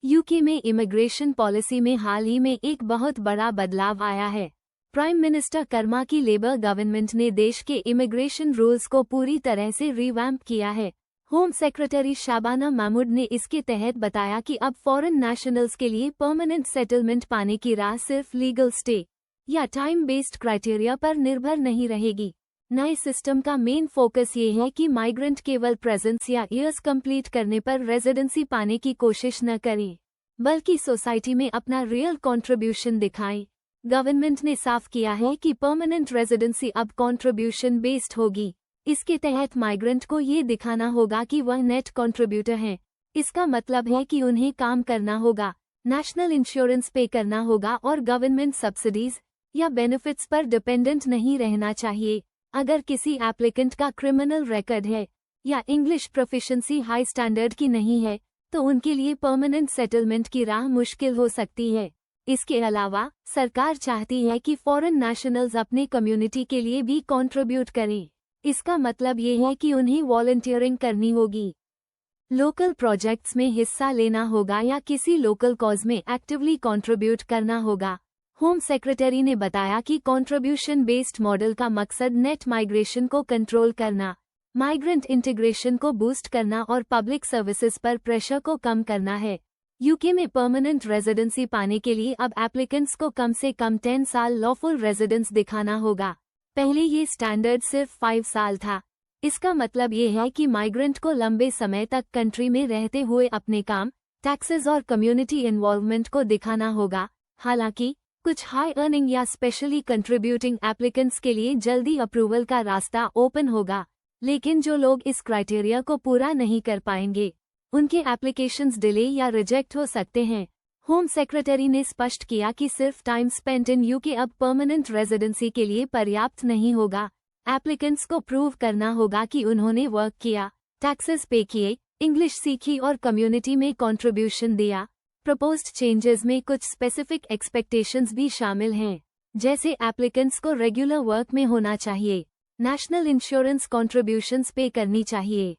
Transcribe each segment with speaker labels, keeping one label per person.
Speaker 1: UK में immigration policy में हाल ही में एक बहुत बड़ा बदलाव आया है। प्राइम मिनिस्टर कर्मा की लेबर गवर्नमेंट ने देश के इमिग्रेशन रूल्स को पूरी तरह से रिवैम्प किया है। होम सेक्रेटरी शाबाना महमूद ने इसके तहत बताया कि अब फॉरेन नेशनल्स के लिए परमानेंट सेटलमेंट पाने की राह सिर्फ लीगल स्टे या टाइम बेस्ड क्राइटेरिया पर निर्भर नहीं रहेगी। नए सिस्टम का मेन फोकस ये है कि माइग्रेंट केवल प्रेजेंस या ईयर्स कंप्लीट करने पर रेजिडेंसी पाने की कोशिश न करें, बल्कि सोसाइटी में अपना रियल कंट्रीब्यूशन दिखाएं। गवर्नमेंट ने साफ किया है कि परमानेंट रेजिडेंसी अब कंट्रीब्यूशन बेस्ड होगी। इसके तहत माइग्रेंट को ये दिखाना होगा कि वह नेट कंट्रीब्यूटर हैं। इसका मतलब है कि उन्हें काम करना होगा, नेशनल इंश्योरेंस पे करना होगा और गवर्नमेंट सब्सिडीज या बेनिफिट्स पर डिपेंडेंट नहीं रहना चाहिए। अगर किसी एप्लीकेंट का क्रिमिनल रिकॉर्ड है या इंग्लिश प्रोफिशिएंसी हाई स्टैंडर्ड की नहीं है, तो उनके लिए परमानेंट सेटलमेंट की राह मुश्किल हो सकती है। इसके अलावा सरकार चाहती है कि फॉरेन नेशनल्स अपने कम्युनिटी के लिए भी कंट्रीब्यूट करें। इसका मतलब ये है कि उन्हें वॉलंटियरिंग करनी होगी, लोकल प्रोजेक्ट्स में हिस्सा लेना होगा या किसी लोकल कॉज में एक्टिवली कंट्रीब्यूट करना होगा। होम सेक्रेटरी ने बताया कि कंट्रीब्यूशन बेस्ड मॉडल का मकसद नेट माइग्रेशन को कंट्रोल करना, माइग्रेंट इंटीग्रेशन को बूस्ट करना और पब्लिक सर्विसेज पर प्रेशर को कम करना है। यूके में परमानेंट रेजिडेंसी पाने के लिए अब एप्लीकेंट्स को कम से कम 10 साल लॉफुल रेजिडेंस दिखाना होगा। पहले ये स्टैंडर्ड सिर्फ 5 साल था। इसका मतलब ये है कि माइग्रेंट को लंबे समय तक कंट्री में रहते हुए अपने काम, टैक्सेस और कम्युनिटी इन्वॉल्वमेंट को दिखाना होगा। हालांकि कुछ हाई अर्निंग या स्पेशली कंट्रीब्यूटिंग एप्लीकेंट्स के लिए जल्दी अप्रूवल का रास्ता ओपन होगा, लेकिन जो लोग इस क्राइटेरिया को पूरा नहीं कर पाएंगे, उनके एप्लीकेशंस डिले या रिजेक्ट हो सकते हैं। होम सेक्रेटरी ने स्पष्ट किया कि सिर्फ टाइम स्पेंट इन यूके अब परमानेंट रेजिडेंसी के लिए पर्याप्त नहीं होगा। एप्लीकेंट्स को प्रूव करना होगा कि उन्होंने वर्क किया, टैक्सेस पे किए, इंग्लिश सीखी और कम्युनिटी में कंट्रीब्यूशन दिया। प्रपोज्ड चेंजेस में कुछ स्पेसिफिक एक्सपेक्टेशंस भी शामिल हैं, जैसे एप्लीकेंट्स को रेगुलर वर्क में होना चाहिए, नेशनल इंश्योरेंस कंट्रीब्यूशंस पे करनी चाहिए,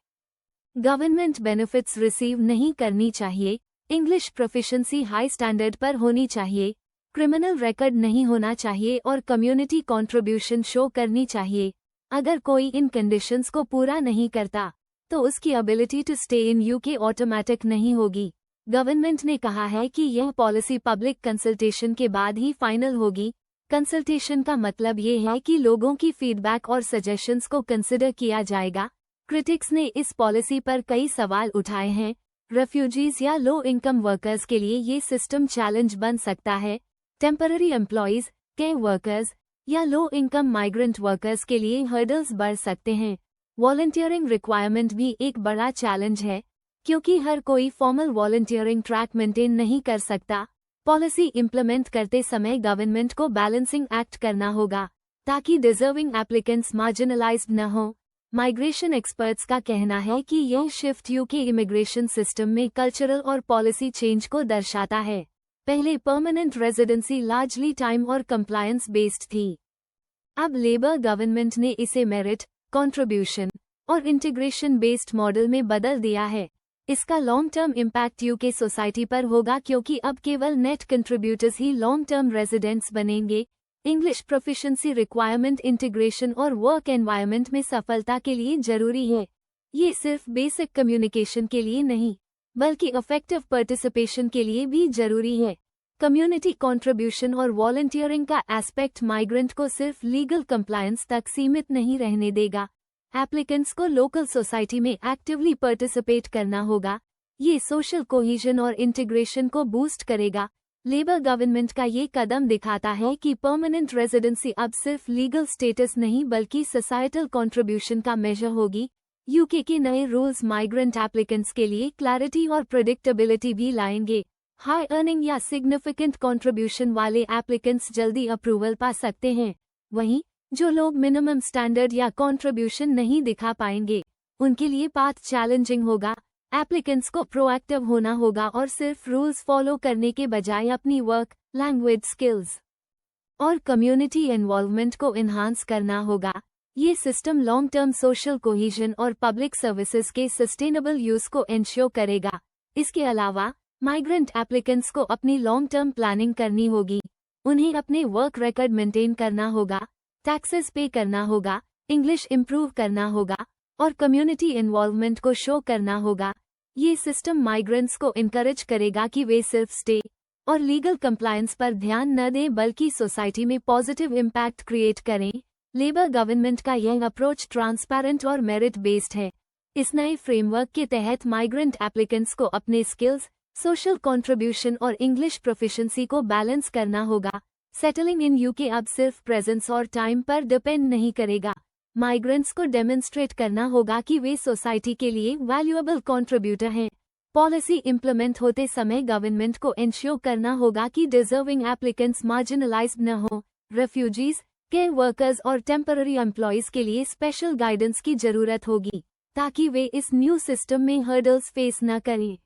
Speaker 1: गवर्नमेंट बेनिफिट्स रिसीव नहीं करनी चाहिए, इंग्लिश प्रोफिशिएंसी हाई स्टैंडर्ड पर होनी चाहिए, क्रिमिनल रिकॉर्ड नहीं होना चाहिए और कम्युनिटी कंट्रीब्यूशन शो करनी चाहिए। अगर कोई इन कंडीशंस को पूरा नहीं करता, तो उसकी ability to stay in UK automatic नहीं होगी। गवर्नमेंट ने कहा है कि यह पॉलिसी पब्लिक कंसल्टेशन के बाद ही फाइनल होगी। कंसल्टेशन का मतलब ये है कि लोगों की फीडबैक और सजेशंस को कंसिडर किया जाएगा। क्रिटिक्स ने इस पॉलिसी पर कई सवाल उठाए हैं। रेफ्यूजीज या लो इनकम वर्कर्स के लिए ये सिस्टम चैलेंज बन सकता है। टेम्पररी एम्प्लॉयज, केयर वर्कर्स या लो इनकम माइग्रेंट वर्कर्स के लिए हर्डल्स बढ़ सकते हैं। वॉलंटियरिंग रिक्वायरमेंट भी एक बड़ा चैलेंज है, क्योंकि हर कोई फॉर्मल वॉलंटियरिंग ट्रैक मेंटेन नहीं कर सकता। पॉलिसी इम्प्लीमेंट करते समय गवर्नमेंट को बैलेंसिंग एक्ट करना होगा, ताकि डिजर्विंग एप्लीकेंट्स मार्जिनलाइज्ड न हो। माइग्रेशन एक्सपर्ट्स का कहना है कि यह शिफ्ट यूके इमिग्रेशन सिस्टम में कल्चरल और पॉलिसी चेंज को दर्शाता है। पहले परमानेंट रेजिडेंसी लार्जली टाइम और कंप्लायंस बेस्ड थी। अब लेबर गवर्नमेंट ने इसे मेरिट, कंट्रीब्यूशन और इंटीग्रेशन बेस्ड मॉडल में बदल दिया है। इसका long term impact UK society पर होगा, क्योंकि अब केवल नेट कंट्रीब्यूटर्स ही लॉन्ग टर्म रेजिडेंट्स बनेंगे। इंग्लिश प्रोफिशिएंसी रिक्वायरमेंट इंटीग्रेशन और वर्क एनवायरनमेंट में सफलता के लिए जरूरी है। ये सिर्फ बेसिक कम्युनिकेशन के लिए नहीं, बल्कि इफेक्टिव पार्टिसिपेशन के लिए भी जरूरी है। कम्युनिटी कंट्रीब्यूशन और वॉलंटियरिंग का एस्पेक्ट माइग्रेंट को सिर्फ लीगल कंप्लायंस तक सीमित नहीं रहने देगा। एप्लीकेंट्स को लोकल सोसाइटी में एक्टिवली पार्टिसिपेट करना होगा। ये सोशल कोहेजन और इंटीग्रेशन को बूस्ट करेगा। लेबर गवर्नमेंट का ये कदम दिखाता है कि परमानेंट रेजिडेंसी अब सिर्फ लीगल स्टेटस नहीं, बल्कि सोसाइटल कंट्रीब्यूशन का मेजर होगी। यूके के नए रूल्स माइग्रेंट एप्लीकेंट्स के लिए क्लैरिटी और प्रेडिक्टेबिलिटी भी लाएंगे। हाई अर्निंग या सिग्निफिकेंट कंट्रीब्यूशन वाले एप्लीकेंट्स जल्दी अप्रूवल पा सकते हैं। वहीं जो लोग मिनिमम स्टैंडर्ड या कंट्रीब्यूशन नहीं दिखा पाएंगे, उनके लिए पाथ चैलेंजिंग होगा। एप्लीकेंट्स को प्रोएक्टिव होना होगा और सिर्फ रूल्स फॉलो करने के बजाय अपनी वर्क, लैंग्वेज स्किल्स और कम्युनिटी इन्वॉल्वमेंट को एनहांस करना होगा। ये system long term social cohesion और पब्लिक सर्विसेज के सस्टेनेबल यूज को एंश्योर करेगा। इसके अलावा माइग्रेंट एप्लीकेंट्स को अपनी लॉन्ग टर्म प्लानिंग करनी होगी। उन्हें अपने वर्क रिकॉर्ड मेंटेन करना होगा, टैक्सेस पे करना होगा, इंग्लिश इम्प्रूव करना होगा और कम्युनिटी इन्वॉल्वमेंट को शो करना होगा। ये सिस्टम माइग्रेंट्स को इनकरेज करेगा कि वे सिर्फ स्टे और लीगल कंप्लायंस पर ध्यान न दें बल्कि सोसाइटी में पॉजिटिव इम्पैक्ट क्रिएट करें। लेबर गवर्नमेंट का यह अप्रोच ट्रांसपेरेंट और मेरिट बेस्ड है। इस नए फ्रेमवर्क के तहत माइग्रेंट एप्लीकेंट्स को अपने स्किल्स, सोशल कंट्रीब्यूशन और इंग्लिश प्रोफिशिएंसी को बैलेंस करना होगा। सेटलिंग इन यूके अब सिर्फ प्रेजेंस और टाइम पर डिपेंड नहीं करेगा। माइग्रेंट्स को डेमोन्स्ट्रेट करना होगा कि वे सोसाइटी के लिए वैल्यूएबल कंट्रीब्यूटर हैं। पॉलिसी इम्प्लीमेंट होते समय गवर्नमेंट को इंश्योर करना होगा कि डिजर्विंग एप्लीकेंट्स मार्जिनलाइज्ड न हो। रेफ्यूजीज, केयर वर्कर्स और टेम्पररी एम्प्लॉयज के लिए स्पेशल गाइडेंस की जरूरत होगी ताकि वे इस न्यू सिस्टम में हर्डल्स फेस न करें।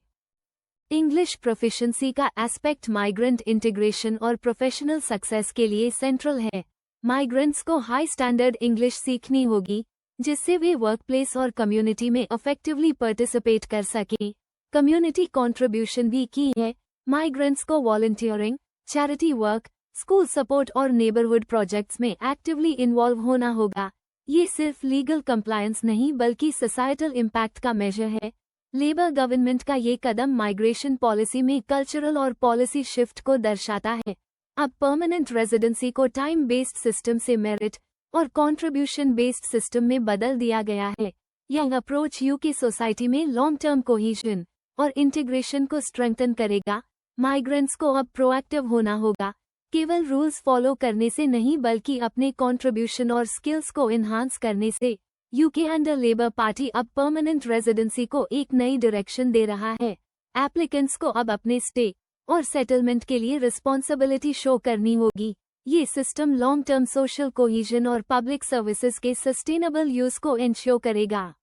Speaker 1: इंग्लिश प्रोफिशिएंसी का एस्पेक्ट माइग्रेंट इंटीग्रेशन और प्रोफेशनल सक्सेस के लिए सेंट्रल है। माइग्रेंट्स को हाई स्टैंडर्ड इंग्लिश सीखनी होगी जिससे वे वर्कप्लेस और कम्युनिटी में इफेक्टिवली पार्टिसिपेट कर सकें। कम्युनिटी कंट्रीब्यूशन भी की है। माइग्रेंट्स को volunteering, charity work, school support और नेबरहुड प्रोजेक्ट्स में एक्टिवली इन्वॉल्व होना होगा। ये सिर्फ लीगल कंप्लायंस नहीं बल्कि सोसाइटल इम्पैक्ट का मेजर है। लेबर गवर्नमेंट का ये कदम माइग्रेशन पॉलिसी में कल्चरल और पॉलिसी शिफ्ट को दर्शाता है। अब परमानेंट रेजिडेंसी को टाइम बेस्ड सिस्टम से मेरिट और कंट्रीब्यूशन बेस्ड सिस्टम में बदल दिया गया है। यह अप्रोच यूके सोसाइटी में लॉन्ग टर्म कोहेजन और इंटीग्रेशन को स्ट्रेंथन करेगा। माइग्रेंट्स को अब प्रोएक्टिव होना होगा, केवल रूल्स फॉलो करने से नहीं बल्कि अपने कंट्रीब्यूशन और स्किल्स को इन्हांस करने से। यूके अंडर लेबर पार्टी अब परमानेंट रेजिडेंसी को एक नई डायरेक्शन दे रहा है। एप्लीकेंट्स को अब अपने स्टे और सेटलमेंट के लिए रिस्पॉन्सिबिलिटी शो करनी होगी। ये system long term social cohesion और पब्लिक सर्विसेज के सस्टेनेबल यूज को इंश्योर करेगा।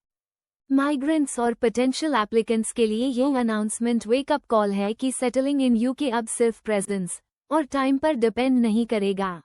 Speaker 1: माइग्रेंट्स और पोटेंशियल एप्लीकेंट्स के लिए यह अनाउंसमेंट वेकअप कॉल है कि सेटलिंग इन यूके अब सिर्फ प्रेजेंस और टाइम पर डिपेंड नहीं करेगा।